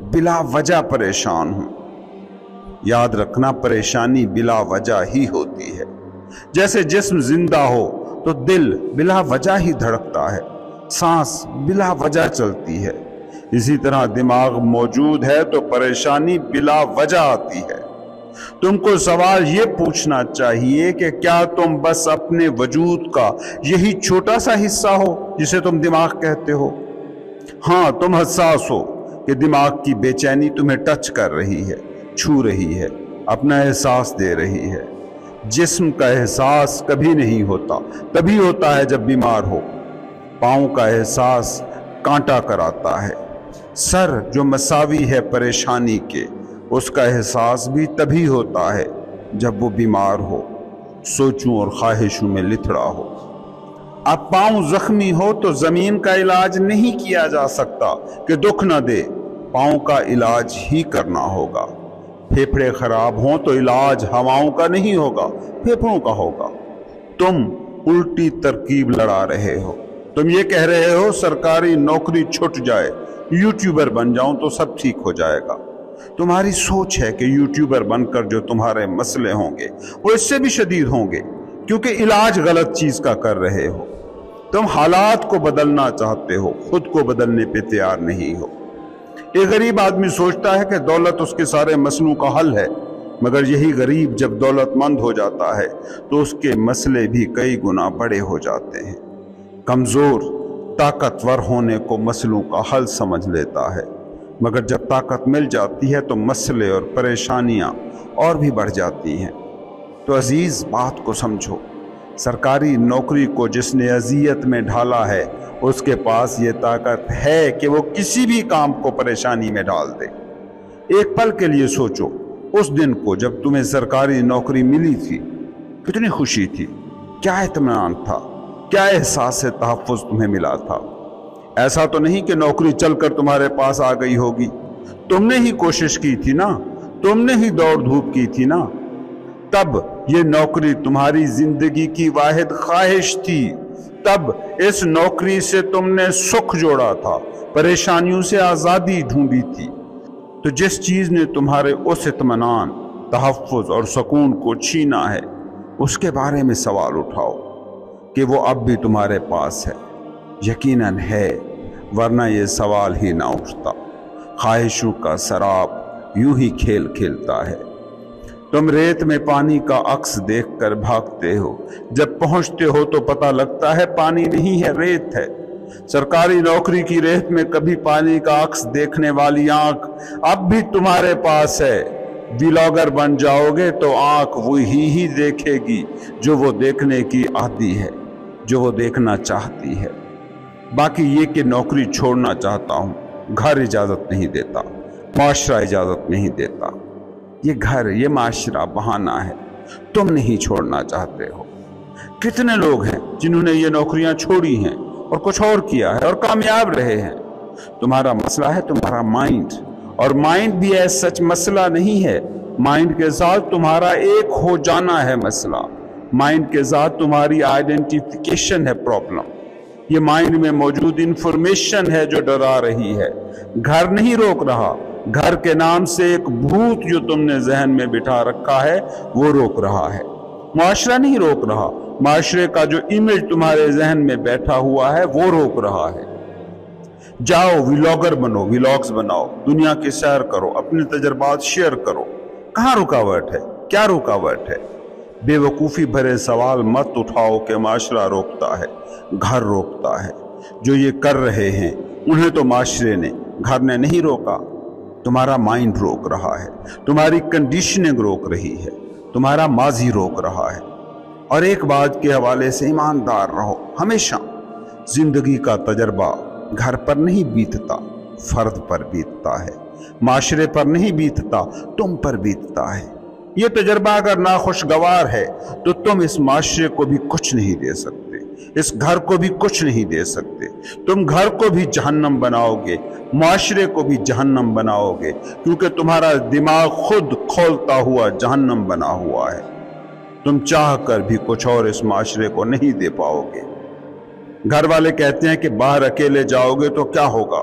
بلا وجہ پریشان ہوں۔ یاد رکھنا، پریشانی بلا وجہ ہی ہوتی ہے۔ جیسے جسم زندہ ہو تو دل بلا وجہ ہی دھڑکتا ہے، سانس بلا وجہ چلتی ہے، اسی طرح دماغ موجود ہے تو پریشانی بلا وجہ آتی ہے۔ تم کو سوال یہ پوچھنا چاہیے کہ کیا تم بس اپنے وجود کا یہی چھوٹا سا حصہ ہو جسے تم دماغ کہتے ہو؟ ہاں، تم حساس ہو کہ دماغ کی بے چینی تمہیں ٹچ کر رہی ہے، چھو رہی ہے، اپنا احساس دے رہی ہے۔ جسم کا احساس کبھی نہیں ہوتا، تبھی ہوتا ہے جب بیمار ہو۔ پاؤں کا احساس کانٹا کراتا ہے۔ سر جو مساوی ہے پریشانی کے، اس کا احساس بھی تبھی ہوتا ہے جب وہ بیمار ہو، سوچوں اور خواہشوں میں لتھڑا ہو۔ اب پاؤں زخمی ہو تو زمین کا علاج نہیں کیا جا سکتا کہ دکھ نہ دے، پاؤں کا علاج ہی کرنا ہوگا۔ پھیپھڑے خراب ہوں تو علاج ہواؤں کا نہیں ہوگا، پھیپھڑوں کا ہوگا۔ تم الٹی ترکیب لڑا رہے ہو۔ تم یہ کہہ رہے ہو سرکاری نوکری چھٹ جائے، یوٹیوبر بن جاؤں تو سب ٹھیک ہو جائے گا۔ تمہاری سوچ ہے کہ یوٹیوبر بن کر جو تمہارے مسئلے ہوں گے وہ اس سے بھی شدید ہوں گے، کیونکہ علاج غلط چیز کا کر رہے ہو۔ تم حالات کو بدلنا چاہتے ہو، خود کو بدلنے پہ تیار نہیں ہو۔ ایک غریب آدمی سوچتا ہے کہ دولت اس کے سارے مسئلوں کا حل ہے، مگر یہی غریب جب دولت مند ہو جاتا ہے تو اس کے مسئلے بھی کئی گنا بڑے ہو جاتے ہیں۔ کمزور طاقتور ہونے کو مسئلوں کا حل سمجھ لیتا ہے، مگر جب طاقت مل جاتی ہے تو مسئلے اور پریشانیاں اور بھی بڑھ جاتی ہیں۔ تو عزیز، بات کو سمجھو، سرکاری نوکری کو جس نے اذیت میں ڈھالا ہے اس کے پاس یہ طاقت ہے کہ وہ کسی بھی کام کو پریشانی میں ڈال دے۔ ایک پل کے لیے سوچو، اس دن کو جب تمہیں سرکاری نوکری ملی تھی، کتنی خوشی تھی، کیا اطمینان تھا، کیا احساس تحفظ تمہیں ملا تھا۔ ایسا تو نہیں کہ نوکری چل کر تمہارے پاس آ گئی ہوگی، تم نے ہی کوشش کی تھی نا، تم نے ہی دوڑ دھوپ کی تھی نا۔ تب یہ نوکری تمہاری زندگی کی واحد خواہش تھی، تب اس نوکری سے تم نے سکھ جوڑا تھا، پریشانیوں سے آزادی ڈھونڈی تھی۔ تو جس چیز نے تمہارے اس اطمینان، تحفظ اور سکون کو چھینا ہے، اس کے بارے میں سوال اٹھاؤ کہ وہ اب بھی تمہارے پاس ہے۔ یقیناً ہے، ورنہ یہ سوال ہی نہ اٹھتا۔ خواہشوں کا سراب یوں ہی کھیل کھیلتا ہے۔ تم ریت میں پانی کا عکس دیکھ کر بھاگتے ہو، جب پہنچتے ہو تو پتہ لگتا ہے پانی نہیں ہے، ریت ہے۔ سرکاری نوکری کی ریت میں کبھی پانی کا عکس دیکھنے والی آنکھ اب بھی تمہارے پاس ہے۔ ویلاگر بن جاؤ گے تو آنکھ وہی ہی دیکھے گی جو وہ دیکھنے کی عادی ہے، جو وہ دیکھنا چاہتی ہے۔ باقی یہ کہ نوکری چھوڑنا چاہتا ہوں، گھر اجازت نہیں دیتا، معاشرہ اجازت نہیں دیتا۔ یہ گھر، یہ معاشرہ بہانہ ہے، تم نہیں چھوڑنا چاہتے ہو۔ کتنے لوگ ہیں جنہوں نے یہ نوکریاں چھوڑی ہیں اور کچھ اور کیا ہے اور کامیاب رہے ہیں۔ تمہارا مسئلہ ہے تمہارا مائنڈ، اور مائنڈ بھی ایسا سچ مسئلہ نہیں ہے۔ مائنڈ کے ساتھ تمہارا ایک ہو جانا ہے مسئلہ، مائنڈ کے ساتھ تمہاری آئیڈینٹیفیکیشن ہے پرابلم۔ یہ مائنڈ میں موجود انفارمیشن ہے جو ڈرا رہی ہے۔ گھر نہیں روک رہا، گھر کے نام سے ایک بھوت جو تم نے ذہن میں بٹھا رکھا ہے وہ روک رہا ہے۔ معاشرہ نہیں روک رہا، معاشرے کا جو امیج تمہارے ذہن میں بیٹھا ہوا ہے وہ روک رہا ہے۔ جاؤ ویلاگر بنو، ویلاگز بناؤ، دنیا کی سیر کرو، اپنے تجربات شیئر کرو۔ کہاں رکاوٹ ہے؟ کیا رکاوٹ ہے؟ بے وقوفی بھرے سوال مت اٹھاؤ کہ معاشرہ روکتا ہے، گھر روکتا ہے۔ جو یہ کر رہے ہیں انہیں تو معاشرے نے، گھر نے نہیں روکا۔ تمہارا مائنڈ روک رہا ہے، تمہاری کنڈیشننگ روک رہی ہے، تمہارا ماضی روک رہا ہے۔ اور ایک بات کے حوالے سے ایماندار رہو، ہمیشہ زندگی کا تجربہ گھر پر نہیں بیتتا، فرد پر بیتتا ہے، معاشرے پر نہیں بیتتا، تم پر بیتتا ہے۔ یہ تجربہ اگر ناخوشگوار ہے تو تم اس معاشرے کو بھی کچھ نہیں دے سکتے، اس گھر کو بھی کچھ نہیں دے سکتے۔ تم گھر کو بھی جہنم بناؤ گے، معاشرے کو بھی جہنم بناؤ گے، کیونکہ تمہارا دماغ خود کھولتا ہوا جہنم بنا ہوا ہے۔ تم چاہ کر بھی کچھ اور اس معاشرے کو نہیں دے پاؤ گے۔ گھر والے کہتے ہیں کہ باہر اکیلے جاؤ گے تو کیا ہوگا؟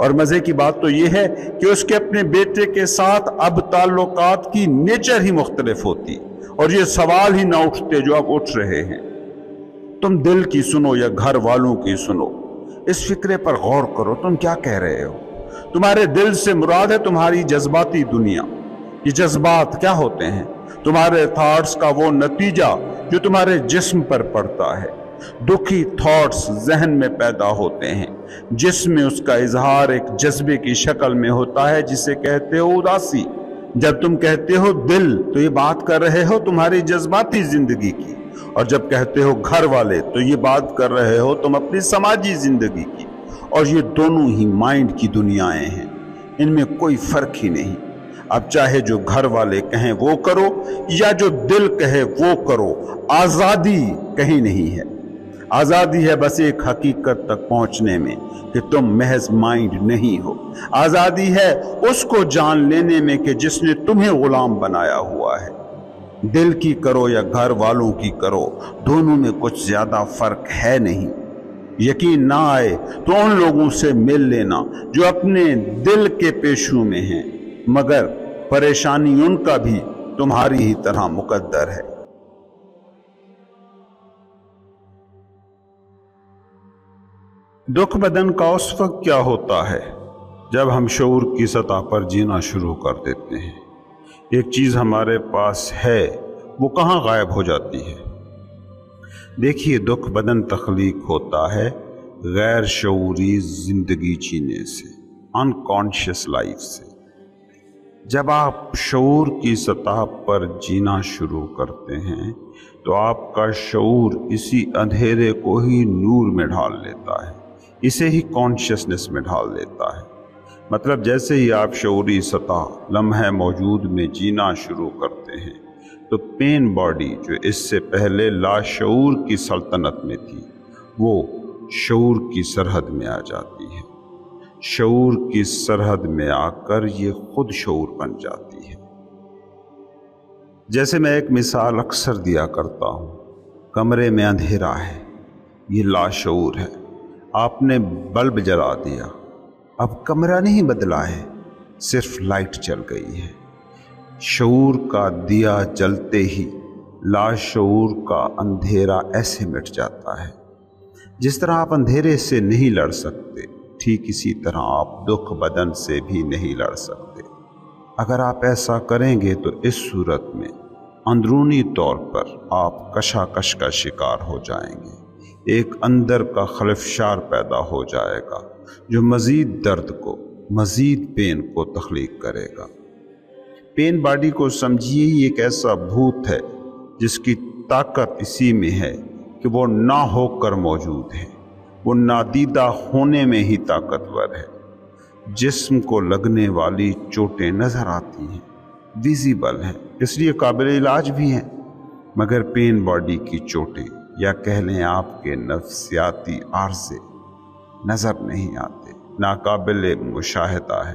اور مزے کی بات تو یہ ہے کہ اس کے اپنے بیٹے کے ساتھ اب تعلقات کی نیچر ہی مختلف ہوتی اور یہ سوال ہی نہ اٹھتے جو اب اٹھ رہے ہیں۔ تم دل کی سنو یا گھر والوں کی سنو، اس فکرے پر غور کرو، تم کیا کہہ رہے ہو؟ تمہارے دل سے مراد ہے تمہاری جذباتی دنیا۔ یہ جذبات کیا ہوتے ہیں؟ تمہارے تھاٹس کا وہ نتیجہ جو تمہارے جسم پر پڑتا ہے۔ دکھی تھاٹس ذہن میں پیدا ہوتے ہیں، جسم میں اس کا اظہار ایک جذبے کی شکل میں ہوتا ہے جسے کہتے ہو اداسی۔ جب تم کہتے ہو دل تو یہ بات کر رہے ہو تمہاری جذباتی زندگی کی، اور جب کہتے ہو گھر والے تو یہ بات کر رہے ہو تم اپنی سماجی زندگی کی، اور یہ دونوں ہی مائنڈ کی دنیایں ہیں، ان میں کوئی فرق ہی نہیں۔ اب چاہے جو گھر والے کہیں وہ کرو یا جو دل کہے وہ کرو، آزادی کہیں نہیں ہے۔ آزادی ہے بس ایک حقیقت تک پہنچنے میں کہ تم محض مائنڈ نہیں ہو۔ آزادی ہے اس کو جان لینے میں کہ جس نے تمہیں غلام بنایا ہوا ہے۔ دل کی کرو یا گھر والوں کی کرو، دونوں میں کچھ زیادہ فرق ہے نہیں۔ یقین نہ آئے تو ان لوگوں سے مل لینا جو اپنے دل کے پیشوں میں ہیں، مگر پریشانی ان کا بھی تمہاری ہی طرح مقدر ہے۔ دکھ بدن کا اس وقت کیا ہوتا ہے جب ہم شعور کی سطح پر جینا شروع کر دیتے ہیں۔ ایک چیز ہمارے پاس ہے وہ کہاں غائب ہو جاتی ہے؟ دیکھیے، دکھ بدن تخلیق ہوتا ہے غیر شعوری زندگی جینے سے، انکانشیس لائف سے۔ جب آپ شعور کی سطح پر جینا شروع کرتے ہیں تو آپ کا شعور اسی اندھیرے کو ہی نور میں ڈھال لیتا ہے، اسے ہی کانشیسنس میں ڈھال دیتا ہے۔ مطلب جیسے ہی آپ شعوری سطح لمحہ موجود میں جینا شروع کرتے ہیں تو پین باڈی جو اس سے پہلے لاشعور کی سلطنت میں تھی وہ شعور کی سرحد میں آ جاتی ہے۔ شعور کی سرحد میں آ کر یہ خود شعور بن جاتی ہے۔ جیسے میں ایک مثال اکثر دیا کرتا ہوں، کمرے میں اندھیرا ہے، یہ لاشعور ہے۔ آپ نے بلب جلا دیا، اب کمرہ نہیں بدلا ہے، صرف لائٹ چل گئی ہے۔ شعور کا دیا جلتے ہی لاشعور کا اندھیرا ایسے مٹ جاتا ہے۔ جس طرح آپ اندھیرے سے نہیں لڑ سکتے، ٹھیک اسی طرح آپ دکھ بدن سے بھی نہیں لڑ سکتے۔ اگر آپ ایسا کریں گے تو اس صورت میں اندرونی طور پر آپ کشاکش کا شکار ہو جائیں گے۔ ایک اندر کا خلفشار پیدا ہو جائے گا جو مزید درد کو، مزید پین کو تخلیق کرے گا۔ پین باڈی کو سمجھیے ہی ایک ایسا بھوت ہے جس کی طاقت اسی میں ہے کہ وہ نہ ہو کر موجود ہے، وہ نادیدہ ہونے میں ہی طاقتور ہے۔ جسم کو لگنے والی چوٹیں نظر آتی ہیں، ویزیبل ہیں، اس لیے قابل علاج بھی ہیں، مگر پین باڈی کی چوٹیں یا کہہ لیں آپ کے نفسیاتی عارضے نظر نہیں آتے، ناقابل مشاہدہ ہے،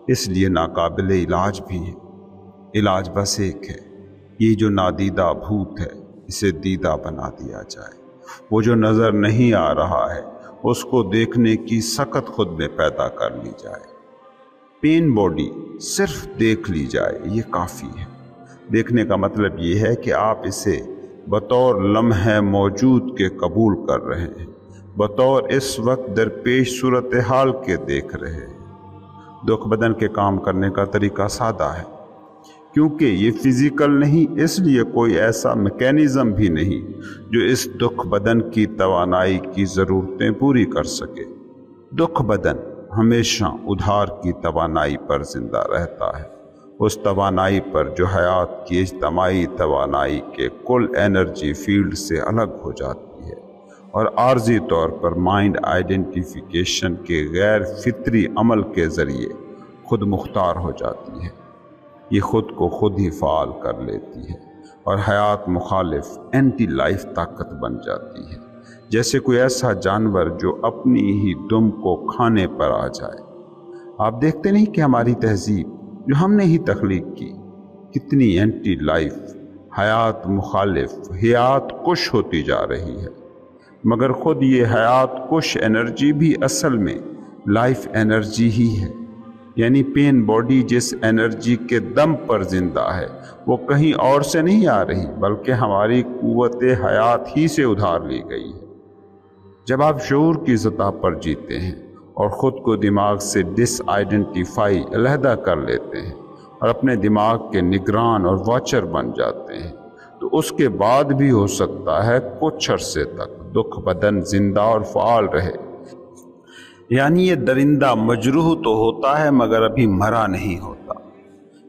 اس لیے ناقابل علاج بھی ہے۔ علاج بس ایک ہے، یہ جو نادیدہ بھوت ہے اسے دیدہ بنا دیا جائے۔ وہ جو نظر نہیں آ رہا ہے اس کو دیکھنے کی سخت خود میں پیدا کر لی جائے۔ پین باڈی صرف دیکھ لی جائے، یہ کافی ہے۔ دیکھنے کا مطلب یہ ہے کہ آپ اسے بطور لمحہ موجود کے قبول کر رہے ہیں، بطور اس وقت درپیش صورتحال کے دیکھ رہے ہیں۔ دکھ بدن کے کام کرنے کا طریقہ سادہ ہے، کیونکہ یہ فزیکل نہیں، اس لیے کوئی ایسا میکینزم بھی نہیں جو اس دکھ بدن کی توانائی کی ضرورتیں پوری کر سکے۔ دکھ بدن ہمیشہ ادھار کی توانائی پر زندہ رہتا ہے، اس توانائی پر جو حیات کی اجتماعی توانائی کے کل انرجی فیلڈ سے الگ ہو جاتی ہے اور عارضی طور پر مائنڈ آئیڈینٹیفیکیشن کے غیر فطری عمل کے ذریعے خود مختار ہو جاتی ہے۔ یہ خود کو خود ہی فعال کر لیتی ہے اور حیات مخالف اینٹی لائف طاقت بن جاتی ہے، جیسے کوئی ایسا جانور جو اپنی ہی دم کو کھانے پر آ جائے۔ آپ دیکھتے نہیں کہ ہماری تہذیب جو ہم نے ہی تخلیق کی کتنی اینٹی لائف، حیات مخالف، حیات کش ہوتی جا رہی ہے، مگر خود یہ حیات کش انرجی بھی اصل میں لائف انرجی ہی ہے، یعنی پین باڈی جس انرجی کے دم پر زندہ ہے وہ کہیں اور سے نہیں آ رہی بلکہ ہماری قوت حیات ہی سے ادھار لی گئی ہے۔ جب آپ شعور کی سطح پر جیتے ہیں اور خود کو دماغ سے ڈس آئیڈینٹیفائی علیحدہ کر لیتے ہیں اور اپنے دماغ کے نگران اور واچر بن جاتے ہیں، تو اس کے بعد بھی ہو سکتا ہے کچھ عرصے تک دکھ بدن زندہ اور فعال رہے، یعنی یہ درندہ مجروح تو ہوتا ہے مگر ابھی مرا نہیں ہوتا،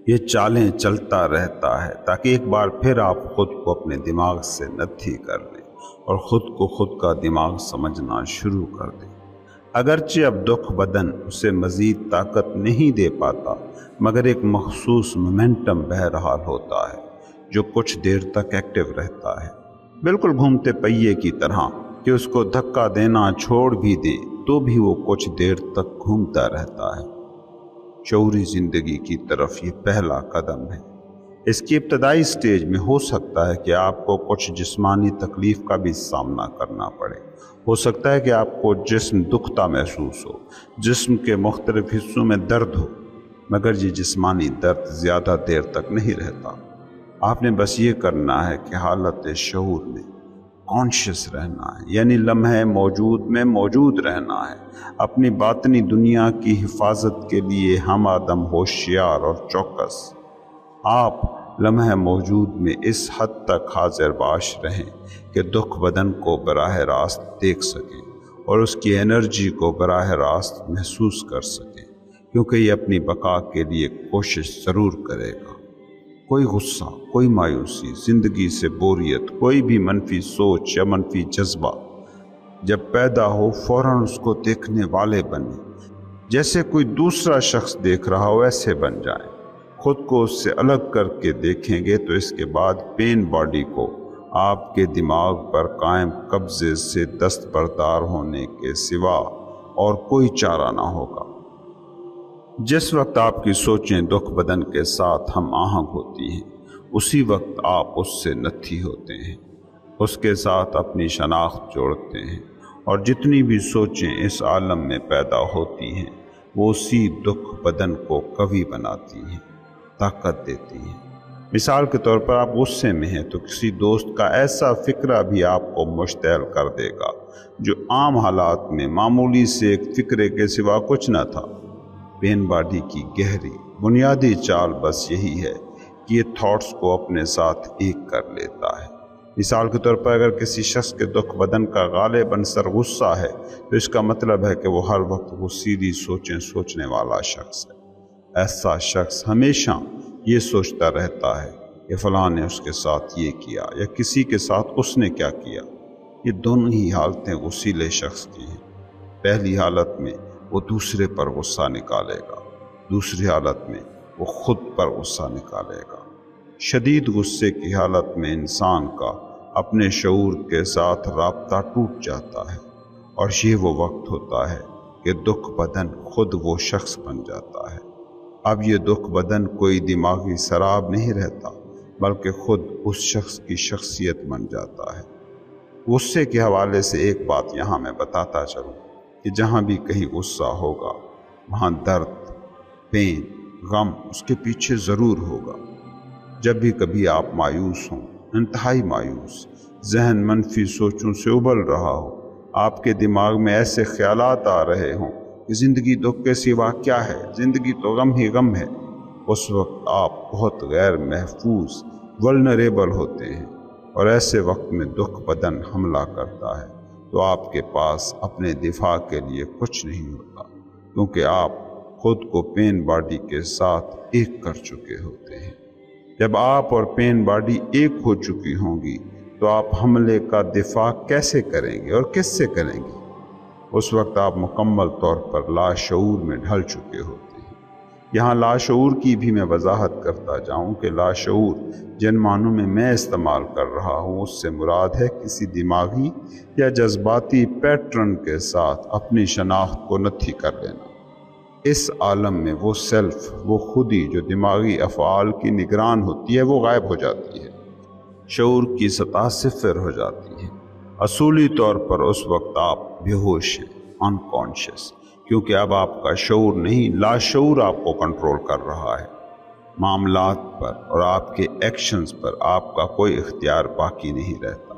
یہ چالیں چلتا رہتا ہے تاکہ ایک بار پھر آپ خود کو اپنے دماغ سے نتھی کر لیں اور خود کو خود کا دماغ سمجھنا شروع کر دیں۔ اگرچہ اب دکھ بدن اسے مزید طاقت نہیں دے پاتا مگر ایک مخصوص مومنٹم بہرحال ہوتا ہے جو کچھ دیر تک ایکٹیو رہتا ہے، بالکل گھومتے پہیے کی طرح کہ اس کو دھکا دینا چھوڑ بھی دے تو بھی وہ کچھ دیر تک گھومتا رہتا ہے۔ شعوری زندگی کی طرف یہ پہلا قدم ہے۔ اس کی ابتدائی سٹیج میں ہو سکتا ہے کہ آپ کو کچھ جسمانی تکلیف کا بھی سامنا کرنا پڑے، ہو سکتا ہے کہ آپ کو جسم دکھتا محسوس ہو، جسم کے مختلف حصوں میں درد ہو، مگر یہ جسمانی درد زیادہ دیر تک نہیں رہتا۔ آپ نے بس یہ کرنا ہے کہ حالت شعور میں کانشیس رہنا ہے، یعنی لمحے موجود میں موجود رہنا ہے، اپنی باطنی دنیا کی حفاظت کے لیے ہم آدم ہوشیار اور چوکس۔ آپ لمحے موجود میں اس حد تک حاضر باش رہیں کہ دکھ بدن کو براہ راست دیکھ سکیں اور اس کی انرجی کو براہ راست محسوس کر سکیں، کیونکہ یہ اپنی بقا کے لیے کوشش ضرور کرے گا۔ کوئی غصہ، کوئی مایوسی، زندگی سے بوریت، کوئی بھی منفی سوچ یا منفی جذبہ جب پیدا ہو فوراً اس کو دیکھنے والے بنیں، جیسے کوئی دوسرا شخص دیکھ رہا ہو ایسے بن جائیں۔ خود کو اس سے الگ کر کے دیکھیں گے تو اس کے بعد پین باڈی کو آپ کے دماغ پر قائم قبضے سے دستبردار ہونے کے سوا اور کوئی چارہ نہ ہوگا۔ جس وقت آپ کی سوچیں دکھ بدن کے ساتھ ہم آہنگ ہوتی ہیں اسی وقت آپ اس سے نتھی ہوتے ہیں، اس کے ساتھ اپنی شناخت جوڑتے ہیں، اور جتنی بھی سوچیں اس عالم میں پیدا ہوتی ہیں وہ اسی دکھ بدن کو قوی بناتی ہیں، طاقت دیتی ہیں۔ مثال کے طور پر آپ غصے میں ہیں تو کسی دوست کا ایسا فکرہ بھی آپ کو مشتعل کر دے گا جو عام حالات میں معمولی سے ایک فکرے کے سوا کچھ نہ تھا۔ پین باڈی کی گہری بنیادی چال بس یہی ہے کہ یہ تھاٹس کو اپنے ساتھ ایک کر لیتا ہے۔ مثال کے طور پر اگر کسی شخص کے دکھ بدن کا غالب عنصر غصہ ہے تو اس کا مطلب ہے کہ وہ ہر وقت غصیلی سوچیں سوچنے والا شخص ہے۔ ایسا شخص ہمیشہ یہ سوچتا رہتا ہے کہ فلاں نے اس کے ساتھ یہ کیا یا کسی کے ساتھ اس نے کیا کیا۔ یہ دونوں ہی حالتیں غصیلے شخص کی ہیں۔ پہلی حالت میں وہ دوسرے پر غصہ نکالے گا، دوسری حالت میں وہ خود پر غصہ نکالے گا۔ شدید غصے کی حالت میں انسان کا اپنے شعور کے ساتھ رابطہ ٹوٹ جاتا ہے اور یہ وہ وقت ہوتا ہے کہ دکھ بدن خود وہ شخص بن جاتا ہے۔ اب یہ دکھ بدن کوئی دماغی سراب نہیں رہتا بلکہ خود اس شخص کی شخصیت بن جاتا ہے۔ غصے کے حوالے سے ایک بات یہاں میں بتاتا چلوں کہ جہاں بھی کہیں غصہ ہوگا وہاں درد، پین، غم اس کے پیچھے ضرور ہوگا۔ جب بھی کبھی آپ مایوس ہوں، انتہائی مایوس، ذہن منفی سوچوں سے ابل رہا ہو، آپ کے دماغ میں ایسے خیالات آ رہے ہوں کہ زندگی دکھ کے سوا کیا ہے، زندگی تو غم ہی غم ہے، اس وقت آپ بہت غیر محفوظ، ولنریبل ہوتے ہیں، اور ایسے وقت میں دکھ بدن حملہ کرتا ہے تو آپ کے پاس اپنے دفاع کے لیے کچھ نہیں ہوتا، کیونکہ آپ خود کو پین باڈی کے ساتھ ایک کر چکے ہوتے ہیں۔ جب آپ اور پین باڈی ایک ہو چکی ہوں گی تو آپ حملے کا دفاع کیسے کریں گے اور کس سے کریں گے؟ اس وقت آپ مکمل طور پر لاشعور میں ڈھل چکے ہوتے ہیں۔ یہاں لاشعور کی بھی میں وضاحت کرتا جاؤں کہ لاشعور جن معنوں میں میں استعمال کر رہا ہوں اس سے مراد ہے کسی دماغی یا جذباتی پیٹرن کے ساتھ اپنی شناخت کو نتھی کر لینا۔ اس عالم میں وہ سیلف، وہ خودی جو دماغی افعال کی نگران ہوتی ہے وہ غائب ہو جاتی ہے، شعور کی سطح صفر ہو جاتی ہے۔ اصولی طور پر اس وقت آپ بے ہوش ہیں، انکانشیس، کیونکہ اب آپ کا شعور نہیں، لاشعور آپ کو کنٹرول کر رہا ہے۔ معاملات پر اور آپ کے ایکشنز پر آپ کا کوئی اختیار باقی نہیں رہتا۔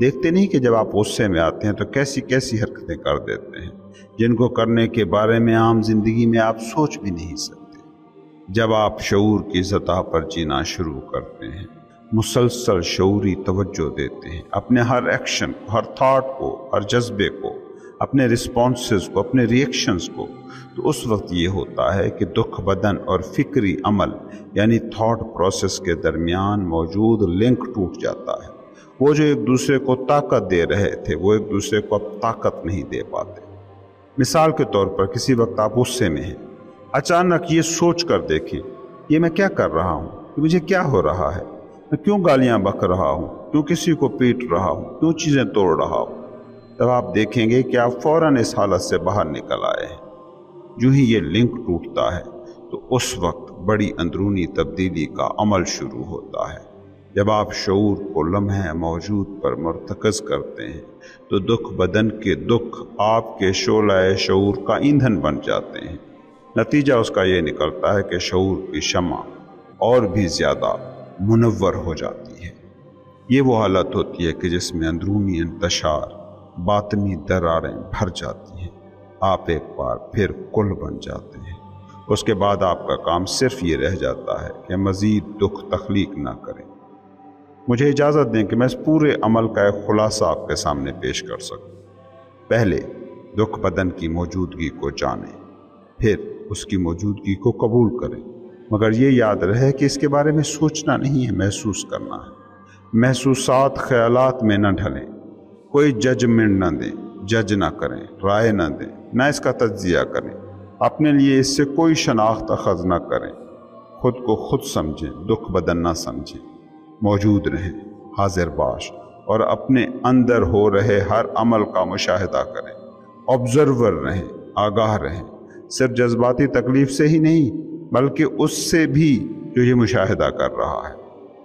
دیکھتے نہیں کہ جب آپ غصے میں آتے ہیں تو کیسی کیسی حرکتیں کر دیتے ہیں جن کو کرنے کے بارے میں عام زندگی میں آپ سوچ بھی نہیں سکتے۔ جب آپ شعور کی سطح پر جینا شروع کرتے ہیں، مسلسل شعوری توجہ دیتے ہیں اپنے ہر ایکشن، ہر تھاٹ کو، ہر جذبے کو، اپنے رسپانسز کو، اپنے ریئیکشنز کو، تو اس وقت یہ ہوتا ہے کہ دکھ بدن اور فکری عمل یعنی تھاٹ پروسیس کے درمیان موجود لنک ٹوٹ جاتا ہے۔ وہ جو ایک دوسرے کو طاقت دے رہے تھے وہ ایک دوسرے کو اب طاقت نہیں دے پاتے۔ مثال کے طور پر کسی وقت آپ غصے میں ہیں، اچانک یہ سوچ کر دیکھیں یہ میں کیا کر رہا ہوں، کہ مجھے کیا ہو رہا ہے، میں کیوں گالیاں بک رہا ہوں، کیوں کسی کو پیٹ رہا ہوں، کیوں چیزیں توڑ رہا ہوں۔ تب آپ دیکھیں گے کہ آپ فوراً اس حالت سے باہر نکل آئے ہیں۔ جو ہی یہ لنک ٹوٹتا ہے تو اس وقت بڑی اندرونی تبدیلی کا عمل شروع ہوتا ہے۔ جب آپ شعور کو لمحے موجود پر مرتکز کرتے ہیں تو دکھ بدن کے دکھ آپ کے شعلہ شعور کا ایندھن بن جاتے ہیں۔ نتیجہ اس کا یہ نکلتا ہے کہ شعور کی شمع اور بھی زیادہ منور ہو جاتی ہے۔ یہ وہ حالت ہوتی ہے کہ جس میں اندرونی انتشار، باطنی دراریں بھر جاتی ہیں، آپ ایک بار پھر کل بن جاتے ہیں۔ اس کے بعد آپ کا کام صرف یہ رہ جاتا ہے کہ مزید دکھ تخلیق نہ کریں۔ مجھے اجازت دیں کہ میں اس پورے عمل کا ایک خلاصہ آپ کے سامنے پیش کر سکوں۔ پہلے دکھ بدن کی موجودگی کو جانیں، پھر اس کی موجودگی کو قبول کریں، مگر یہ یاد رہے کہ اس کے بارے میں سوچنا نہیں ہے، محسوس کرنا ہے۔ محسوسات خیالات میں نہ ڈھلیں، کوئی ججمنٹ نہ دیں، جج نہ کریں، رائے نہ دیں، نہ اس کا تجزیہ کریں، اپنے لیے اس سے کوئی شناخت اخذ نہ کریں، خود کو خود سمجھیں، دکھ بدن نہ سمجھیں۔ موجود رہیں، حاضر باش، اور اپنے اندر ہو رہے ہر عمل کا مشاہدہ کریں۔ آبزرور رہیں، آگاہ رہیں، صرف جذباتی تکلیف سے ہی نہیں بلکہ اس سے بھی جو یہ مشاہدہ کر رہا ہے۔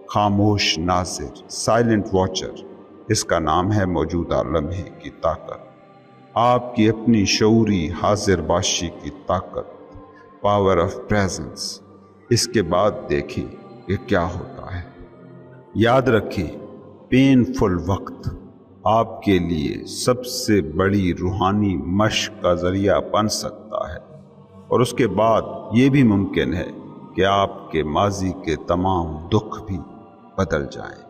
خاموش ناظر، سائلنٹ واچر، اس کا نام ہے موجودہ لمحے کی طاقت، آپ کی اپنی شعوری حاضر باشی کی طاقت، پاور آف پریزنس۔ اس کے بعد دیکھیں کہ کیا ہوتا ہے۔ یاد رکھیں، پینفل وقت آپ کے لیے سب سے بڑی روحانی مشق کا ذریعہ بن سکتا ہے، اور اس کے بعد یہ بھی ممکن ہے کہ آپ کے ماضی کے تمام دکھ بھی بدل جائیں۔